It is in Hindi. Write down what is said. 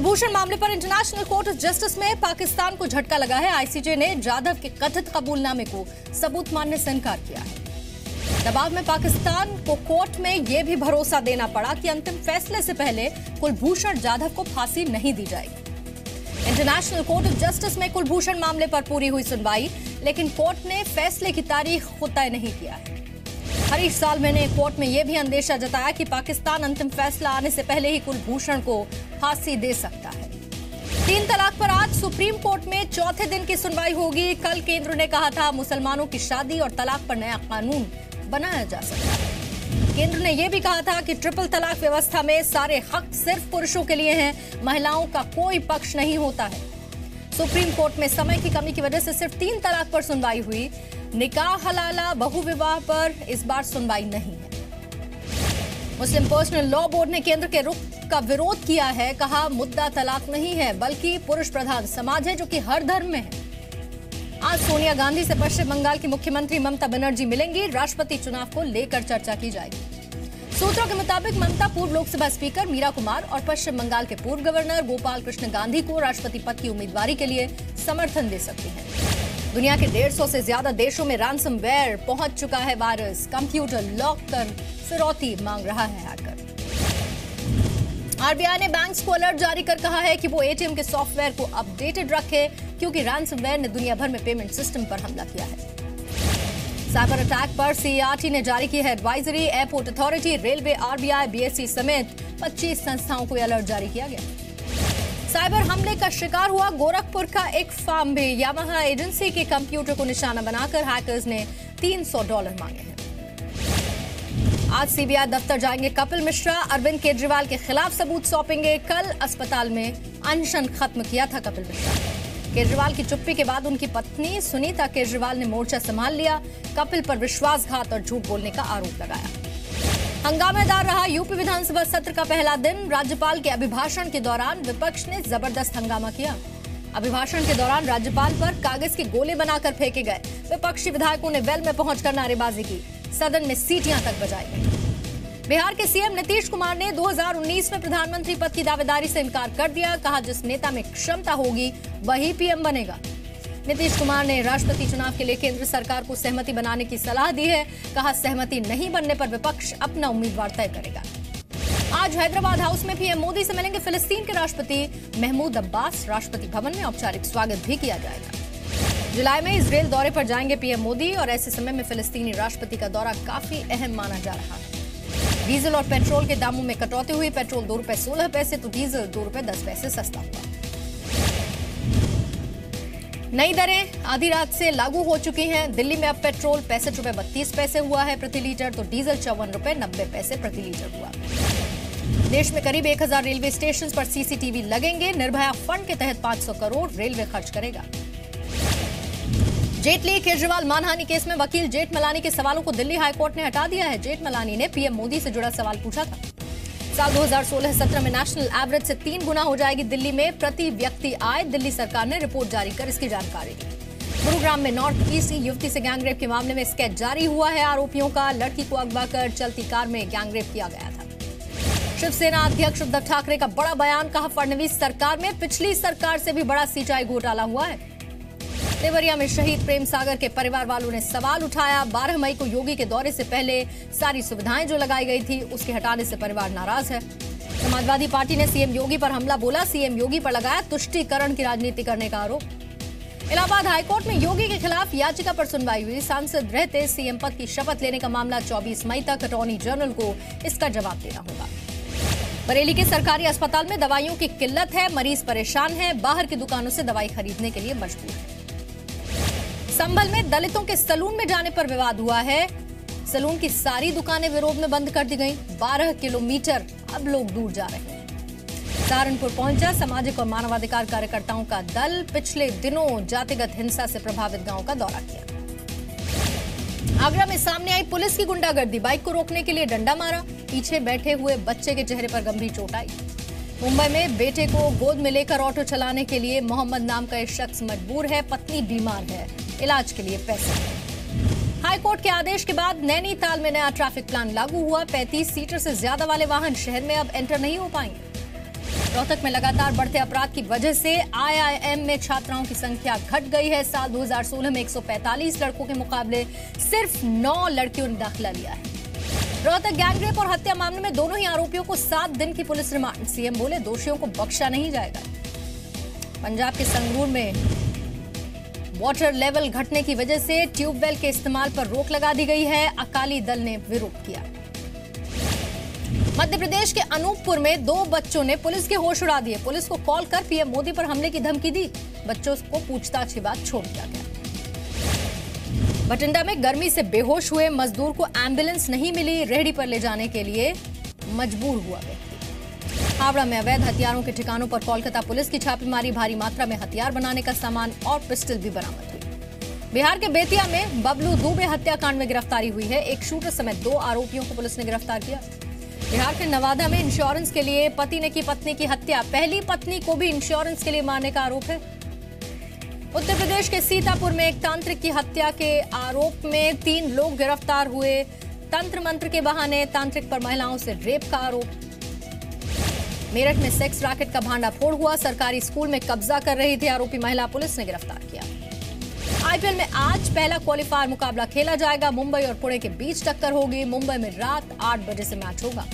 कुलभूषण मामले पर इंटरनेशनल कोर्ट ऑफ जस्टिस में पाकिस्तान को झटका लगा है। आईसीजे ने जाधव के कथित कबूलनामे को सबूत मानने से इनकार किया है। दबाव में पाकिस्तान को कोर्ट में यह भी भरोसा देना पड़ा कि अंतिम फैसले से पहले कुलभूषण जाधव को फांसी नहीं दी जाएगी। इंटरनेशनल कोर्ट ऑफ जस्टिस में कुलभूषण मामले पर पूरी हुई सुनवाई, लेकिन कोर्ट ने फैसले की तारीख खुद तय नहीं किया है। हरीश साल्वे ने कोर्ट में यह भी अंदेशा जताया कि पाकिस्तान अंतिम फैसला आने से पहले ही कुलभूषण को फांसी दे सकता है। 3 तलाक पर आज सुप्रीम कोर्ट में चौथे दिन की सुनवाई होगी। कल केंद्र ने कहा था मुसलमानों की शादी और तलाक पर नया कानून बनाया जा सकता है। केंद्र ने यह भी कहा था कि ट्रिपल तलाक व्यवस्था में सारे हक सिर्फ पुरुषों के लिए हैं, महिलाओं का कोई पक्ष नहीं होता है। सुप्रीम कोर्ट में समय की कमी की वजह से सिर्फ 3 तलाक पर सुनवाई हुई। निकाह हलाला बहुविवाह पर इस बार सुनवाई नहीं है। मुस्लिम पर्सनल लॉ बोर्ड ने केंद्र के रुख का विरोध किया है। कहा मुद्दा तलाक नहीं है बल्कि पुरुष प्रधान समाज है जो कि हर धर्म में है। आज सोनिया गांधी से पश्चिम बंगाल की मुख्यमंत्री ममता बनर्जी मिलेंगी। राष्ट्रपति चुनाव को लेकर चर्चा की जाएगी। सूत्रों के मुताबिक ममता पूर्व लोकसभा स्पीकर मीरा कुमार और पश्चिम बंगाल के पूर्व गवर्नर गोपाल कृष्ण गांधी को राष्ट्रपति पद की उम्मीदवारी के लिए समर्थन दे सकती हैं। दुनिया के 150 से ज्यादा देशों में रैंसमवेयर पहुंच चुका है वायरस। कंप्यूटर लॉक कर फिरौती मांग रहा है हैकर। आरबीआई ने बैंक्स को अलर्ट जारी कर कहा है कि वो एटीएम के सॉफ्टवेयर को अपडेटेड रखे, क्योंकि रैंसमवेयर ने दुनिया भर में पेमेंट सिस्टम पर हमला किया है। साइबर अटैक पर सीईआरटी ने जारी की है advisory. Airport authority, railway, RBI, BSE समेत 25 संस्थाओं को अलर्ट जारी किया गया। साइबर हमले का शिकार हुआ गोरखपुर का एक फार्म भी। यामाहा एजेंसी के कंप्यूटर को निशाना बनाकर हैकर्स ने $300 मांगे हैं। आज सीबीआई दफ्तर जाएंगे कपिल मिश्रा। अरविंद केजरीवाल के खिलाफ सबूत सौंपेंगे। कल अस्पताल में अनशन खत्म किया था कपिल मिश्रा। केजरीवाल की चुप्पी के बाद उनकी पत्नी सुनीता केजरीवाल ने मोर्चा संभाल लिया। कपिल पर विश्वासघात और झूठ बोलने का आरोप लगाया। हंगामेदार रहा यूपी विधानसभा सत्र का पहला दिन। राज्यपाल के अभिभाषण के दौरान विपक्ष ने जबरदस्त हंगामा किया। अभिभाषण के दौरान राज्यपाल पर कागज के गोले बनाकर फेंके गए। विपक्षी विधायकों ने वेल में पहुंचकर नारेबाजी की। सदन में सीटियां तक बजाई गई। बिहार के सीएम नीतीश कुमार ने 2019 में प्रधानमंत्री पद की दावेदारी से इनकार कर दिया। कहा जिस नेता में क्षमता होगी वही पीएम बनेगा। नीतीश कुमार ने राष्ट्रपति चुनाव के लिए केंद्र सरकार को सहमति बनाने की सलाह दी है। कहा सहमति नहीं बनने पर विपक्ष अपना उम्मीदवार तय करेगा। आज हैदराबाद हाउस में पीएम मोदी से मिलेंगे फिलिस्तीन के राष्ट्रपति महमूद अब्बास। राष्ट्रपति भवन में औपचारिक स्वागत भी किया जाएगा। जुलाई में इजरायल दौरे पर जाएंगे पीएम मोदी और ऐसे समय में फिलिस्तीनी राष्ट्रपति का दौरा काफी अहम माना जा रहा है। डीजल और पेट्रोल के दामों में कटौती हुई। पेट्रोल ₹2.16 तो डीजल ₹2.10 सस्ता हुआ। नई दरें आधी रात से लागू हो चुकी हैं। दिल्ली में अब पेट्रोल ₹65.32 हुआ है प्रति लीटर, तो डीजल ₹54.90 प्रति लीटर हुआ। देश में करीब 1000 रेलवे स्टेशन पर सीसीटीवी लगेंगे। निर्भया फंड के तहत 500 करोड़ रेलवे खर्च करेगा। जेटली केजरीवाल मानहानि केस में वकील जेठमलानी के सवालों को दिल्ली हाईकोर्ट ने हटा दिया है। जेठमलानी ने पीएम मोदी से जुड़ा सवाल पूछा था। साल 2016-17 में नेशनल एवरेज से 3 गुना हो जाएगी दिल्ली में प्रति व्यक्ति आय। दिल्ली सरकार ने रिपोर्ट जारी कर इसकी जानकारी दी। गुरुग्राम में नॉर्थ ईस्ट युवती से गैंगरेप के मामले में स्केच जारी हुआ है। आरोपियों का लड़की को अगवा कर चलती कार में गैंगरेप किया गया था। शिवसेना अध्यक्ष उद्धव ठाकरे का बड़ा बयान। कहा फडणवीस सरकार में पिछली सरकार से भी बड़ा सिंचाई घोटाला हुआ है। देवरिया में शहीद प्रेम सागर के परिवार वालों ने सवाल उठाया। 12 मई को योगी के दौरे से पहले सारी सुविधाएं जो लगाई गई थी उसके हटाने से परिवार नाराज है। समाजवादी पार्टी ने सीएम योगी पर हमला बोला। सीएम योगी पर लगाया तुष्टीकरण की राजनीति करने का आरोप। इलाहाबाद हाईकोर्ट में योगी के खिलाफ याचिका पर सुनवाई हुई। सांसद रहते सीएम पद की शपथ लेने का मामला 24 मई तक अटॉर्नी जनरल को इसका जवाब देना होगा। बरेली के सरकारी अस्पताल में दवाइयों की किल्लत है। मरीज परेशान है। बाहर की दुकानों से दवाई खरीदने के लिए मजबूर है। संभल में दलितों के सलून में जाने पर विवाद हुआ है। सलून की सारी दुकानें विरोध में बंद कर दी गईं। 12 किलोमीटर अब लोग दूर जा रहे हैं। सहारनपुर पहुंचा सामाजिक और मानवाधिकार कार्यकर्ताओं का दल। पिछले दिनों जातिगत हिंसा से प्रभावित गांवों का दौरा किया। आगरा में सामने आई पुलिस की गुंडागर्दी। बाइक को रोकने के लिए डंडा मारा। पीछे बैठे हुए बच्चे के चेहरे पर गंभीर चोट आई। मुंबई में बेटे को गोद में लेकर ऑटो चलाने के लिए मोहम्मद नाम का एक शख्स मजबूर है। पत्नी बीमार है, इलाज के लिए पैसे। हाईकोर्ट के आदेश के बाद नैनीताल में नया ट्रैफिक प्लान लागू हुआ। 35 सीटर से ज्यादा वाले वाहन शहर में अब एंटर नहीं हो पाएंगे। रोहतक में लगातार बढ़ते अपराध की वजह से आईआईएम में छात्राओं की संख्या घट गई है। साल 2016 में 145 लड़कों के मुकाबले सिर्फ 9 लड़कियों ने दाखिला लिया है। रोहतक गैंगरेप और हत्या मामले में दोनों ही आरोपियों को 7 दिन की पुलिस रिमांड। सीएम बोले दोषियों को बख्शा नहीं जाएगा। पंजाब के संगरूर में वाटर लेवल घटने की वजह से ट्यूबवेल के इस्तेमाल पर रोक लगा दी गई है। अकाली दल ने विरोध किया। मध्य प्रदेश के अनूपपुर में 2 बच्चों ने पुलिस के होश उड़ा दिए। पुलिस को कॉल कर पीएम मोदी पर हमले की धमकी दी। बच्चों को पूछताछ के बाद छोड़ दिया गया। बठिंडा में गर्मी से बेहोश हुए मजदूर को एम्बुलेंस नहीं मिली। रेहड़ी पर ले जाने के लिए मजबूर हुआ व्यक्ति। हावड़ा में अवैध हथियारों के ठिकानों पर कोलकाता पुलिस की छापेमारी। भारी मात्रा में हथियार बनाने का सामान और पिस्टल भी बरामद हुई। बिहार के बेतिया में बबलू दुबे हत्याकांड में गिरफ्तारी हुई है। एक शूटर समेत 2 आरोपियों को पुलिस ने गिरफ्तार किया। बिहार के नवादा में इंश्योरेंस के लिए पति ने की पत्नी की हत्या। पहली पत्नी को भी इंश्योरेंस के लिए मारने का आरोप है। उत्तर प्रदेश के सीतापुर में एक तांत्रिक की हत्या के आरोप में 3 लोग गिरफ्तार हुए। तंत्र मंत्र के बहाने तांत्रिक पर महिलाओं से रेप का आरोप। मेरठ में सेक्स रैकेट का भांडाफोड़ हुआ। सरकारी स्कूल में कब्जा कर रही थी आरोपी महिला। पुलिस ने गिरफ्तार किया। आईपीएल में आज पहला क्वालीफायर मुकाबला खेला जाएगा। मुंबई और पुणे के बीच टक्कर होगी। मुंबई में रात 8 बजे से मैच होगा।